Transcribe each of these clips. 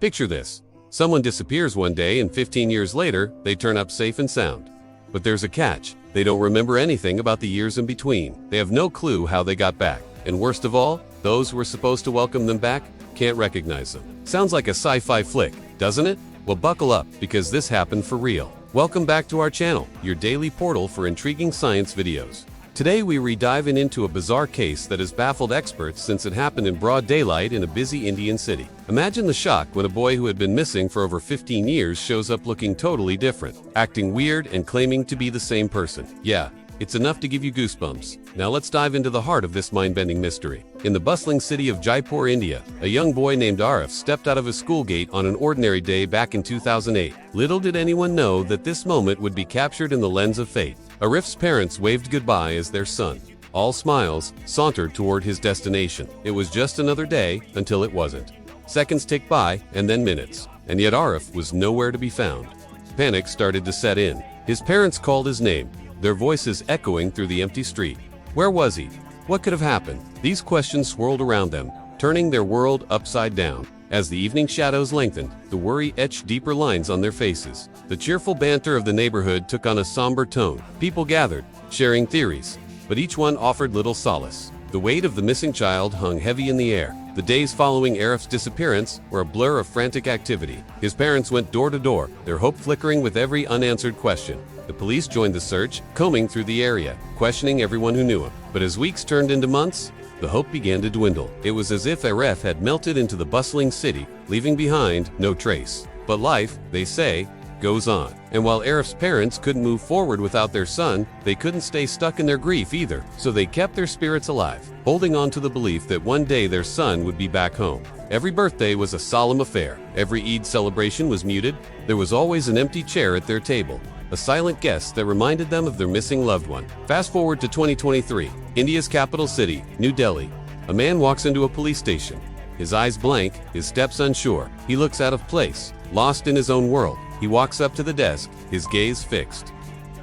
Picture this. Someone disappears one day and 15 years later, they turn up safe and sound. But there's a catch. They don't remember anything about the years in between. They have no clue how they got back. And worst of all, those who were supposed to welcome them back can't recognize them. Sounds like a sci-fi flick, doesn't it? Well, buckle up, because this happened for real. Welcome back to our channel, your daily portal for intriguing science videos. Today we re-dive into a bizarre case that has baffled experts since it happened in broad daylight in a busy Indian city. Imagine the shock when a boy who had been missing for over 15 years shows up looking totally different, acting weird and claiming to be the same person. Yeah, it's enough to give you goosebumps. Now let's dive into the heart of this mind-bending mystery. In the bustling city of Jaipur, India, a young boy named Arif stepped out of his school gate on an ordinary day back in 2008. Little did anyone know that this moment would be captured in the lens of fate. Arif's parents waved goodbye as their son, all smiles, sauntered toward his destination. It was just another day until it wasn't. Seconds ticked by, and then minutes, and yet Arif was nowhere to be found. Panic started to set in. His parents called his name, their voices echoing through the empty street. Where was he? What could have happened? These questions swirled around them, turning their world upside down. As the evening shadows lengthened, the worry etched deeper lines on their faces. The cheerful banter of the neighborhood took on a somber tone. People gathered, sharing theories, but each one offered little solace. The weight of the missing child hung heavy in the air. The days following Arif's disappearance were a blur of frantic activity. His parents went door to door, their hope flickering with every unanswered question. The police joined the search, combing through the area, questioning everyone who knew him. But as weeks turned into months, the hope began to dwindle. It was as if Arif had melted into the bustling city, leaving behind no trace. But life, they say, goes on. And while Arif's parents couldn't move forward without their son, they couldn't stay stuck in their grief either. So they kept their spirits alive, holding on to the belief that one day their son would be back home. Every birthday was a solemn affair. Every Eid celebration was muted. There was always an empty chair at their table, a silent guest that reminded them of their missing loved one. Fast forward to 2023, India's capital city, New Delhi. A man walks into a police station. His eyes blank, his steps unsure. He looks out of place, lost in his own world. He walks up to the desk, his gaze fixed.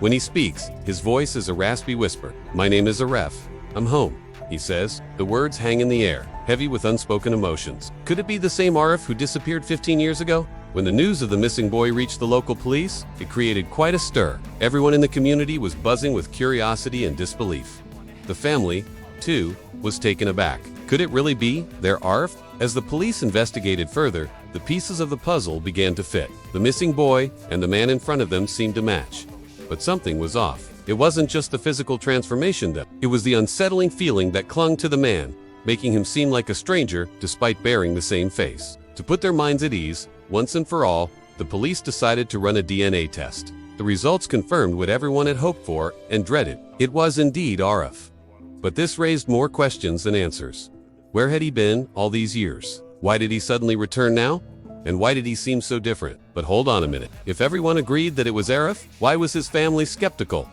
When he speaks, his voice is a raspy whisper. "My name is Arif. I'm home," he says. The words hang in the air, heavy with unspoken emotions. Could it be the same Arif who disappeared 15 years ago? When the news of the missing boy reached the local police, it created quite a stir. Everyone in the community was buzzing with curiosity and disbelief. The family, too, was taken aback. Could it really be their Arif? As the police investigated further, the pieces of the puzzle began to fit. The missing boy and the man in front of them seemed to match. But something was off. It wasn't just the physical transformation, though. It was the unsettling feeling that clung to the man, making him seem like a stranger despite bearing the same face. To put their minds at ease, once and for all, the police decided to run a DNA test. The results confirmed what everyone had hoped for and dreaded. It was indeed Arif. But this raised more questions than answers. Where had he been all these years? Why did he suddenly return now? And why did he seem so different? But hold on a minute. If everyone agreed that it was Arif, why was his family skeptical?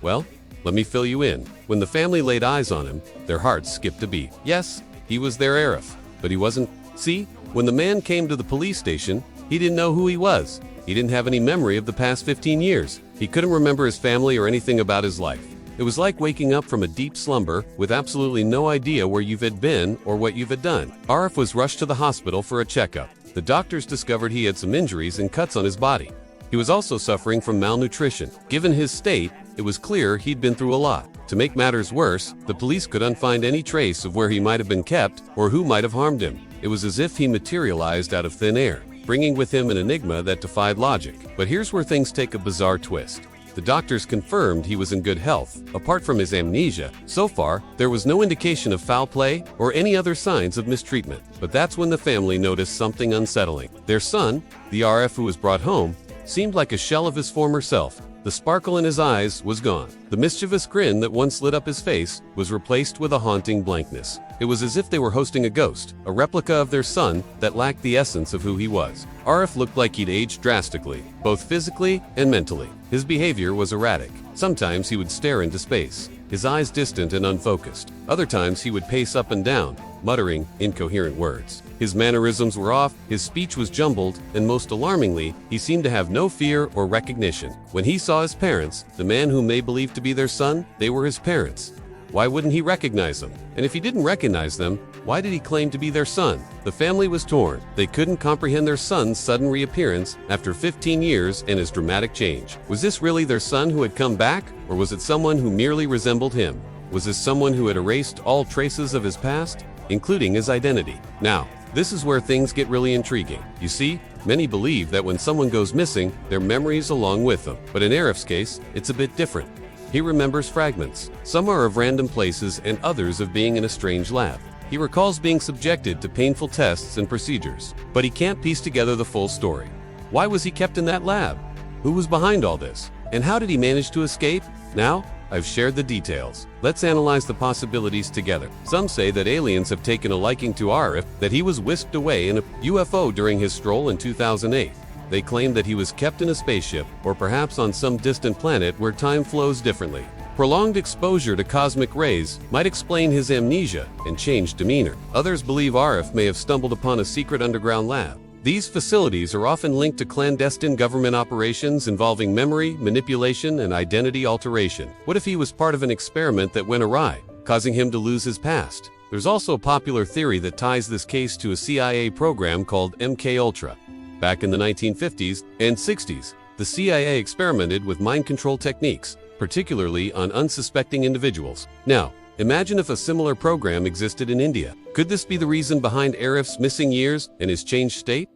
Well, let me fill you in. When the family laid eyes on him, their hearts skipped a beat. Yes, he was their Arif, but he wasn't. See, when the man came to the police station, he didn't know who he was. He didn't have any memory of the past 15 years. He couldn't remember his family or anything about his life. It was like waking up from a deep slumber with absolutely no idea where you had been or what you had done. Arif was rushed to the hospital for a checkup. The doctors discovered he had some injuries and cuts on his body. He was also suffering from malnutrition. Given his state, it was clear he'd been through a lot. To make matters worse, the police couldn't find any trace of where he might have been kept or who might have harmed him. It was as if he materialized out of thin air, bringing with him an enigma that defied logic. But here's where things take a bizarre twist. The doctors confirmed he was in good health. Apart from his amnesia, so far, there was no indication of foul play or any other signs of mistreatment. But that's when the family noticed something unsettling. Their son, the Arif who was brought home, seemed like a shell of his former self. The sparkle in his eyes was gone. The mischievous grin that once lit up his face was replaced with a haunting blankness. It was as if they were hosting a ghost, a replica of their son that lacked the essence of who he was. Arif looked like he'd aged drastically, both physically and mentally. His behavior was erratic. Sometimes he would stare into space, his eyes distant and unfocused. Other times he would pace up and down, muttering incoherent words. His mannerisms were off, his speech was jumbled, and most alarmingly, he seemed to have no fear or recognition. When he saw his parents, the man whom they believed to be their son, they were his parents. Why wouldn't he recognize them? And if he didn't recognize them, why did he claim to be their son? The family was torn. They couldn't comprehend their son's sudden reappearance after 15 years and his dramatic change. Was this really their son who had come back, or was it someone who merely resembled him? Was this someone who had erased all traces of his past, including his identity? Now, this is where things get really intriguing. You see, many believe that when someone goes missing, their memories along with them. But in Arif's case, it's a bit different. He remembers fragments. Some are of random places and others of being in a strange lab. He recalls being subjected to painful tests and procedures, but he can't piece together the full story. Why was he kept in that lab? Who was behind all this? And how did he manage to escape? Now, I've shared the details. Let's analyze the possibilities together. Some say that aliens have taken a liking to Arif, that he was whisked away in a UFO during his stroll in 2008. They claim that he was kept in a spaceship, or perhaps on some distant planet where time flows differently. Prolonged exposure to cosmic rays might explain his amnesia and changed demeanor. Others believe Arif may have stumbled upon a secret underground lab. These facilities are often linked to clandestine government operations involving memory, manipulation, and identity alteration. What if he was part of an experiment that went awry, causing him to lose his past? There's also a popular theory that ties this case to a CIA program called MKUltra. Back in the 1950s and 60s, the CIA experimented with mind control techniques, particularly on unsuspecting individuals. Now, imagine if a similar program existed in India. Could this be the reason behind Arif's missing years and his changed state?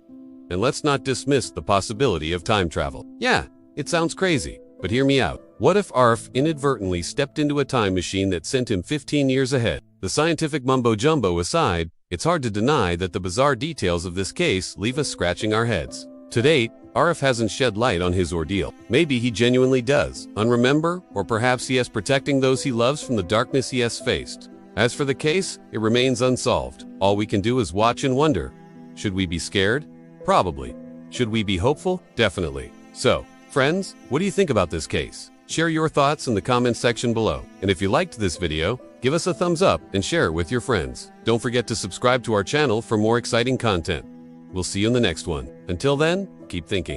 And let's not dismiss the possibility of time travel. Yeah, it sounds crazy, but hear me out. What if Arif inadvertently stepped into a time machine that sent him 15 years ahead? The scientific mumbo-jumbo aside, it's hard to deny that the bizarre details of this case leave us scratching our heads. To date, Arif hasn't shed light on his ordeal. Maybe he genuinely does unremember, or perhaps he is protecting those he loves from the darkness he has faced. As for the case, it remains unsolved. All we can do is watch and wonder. Should we be scared? Probably. Should we be hopeful? Definitely. So, friends, what do you think about this case? Share your thoughts in the comments section below. And if you liked this video, give us a thumbs up and share it with your friends. Don't forget to subscribe to our channel for more exciting content. We'll see you in the next one. Until then, keep thinking.